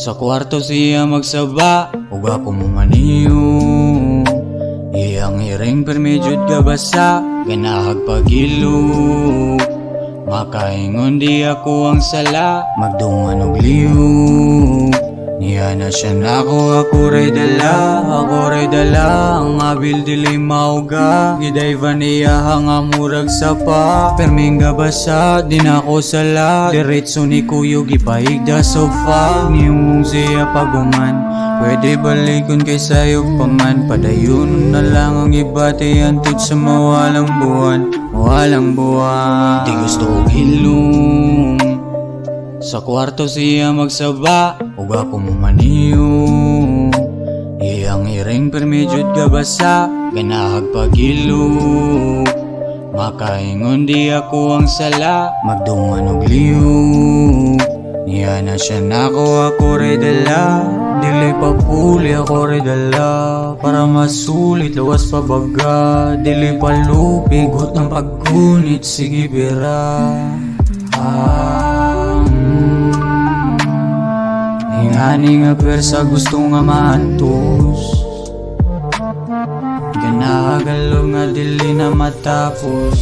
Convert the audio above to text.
Sa kwarto siya magsaba, ug ako mamaniyo. Iyang iring per medyod gabasa, ganahag pagilo. Makaingon di ako ang sala, magdungan og liyog. Niya na siya ako ray dala, ang abil dili mauga. Gidayva niya hanga murag sapa, perming gabasa, din ako sala. Diretso ni kuyo gipahigda sofa, niyong siya paguman. Pwede balikon kay sayog paman, padayon na lang ang ibati antud sa mawalang buwan. Di gusto og hilom. Sa kwarto siya magsaba, ug ako mamaniyo. Iyang iring per medyod gabasa, ganahag pagilo. Makaingon di ako ang sala, magdungan og liyog. Niya na siya ako ray dala. Dili pa puli ako ray dala, para masulit lawas pa baga. Dili pa lupig hot ng paggunit, sige bira. Ingani nga persa gusto nga maantos, ganagalog nga dili na matapos.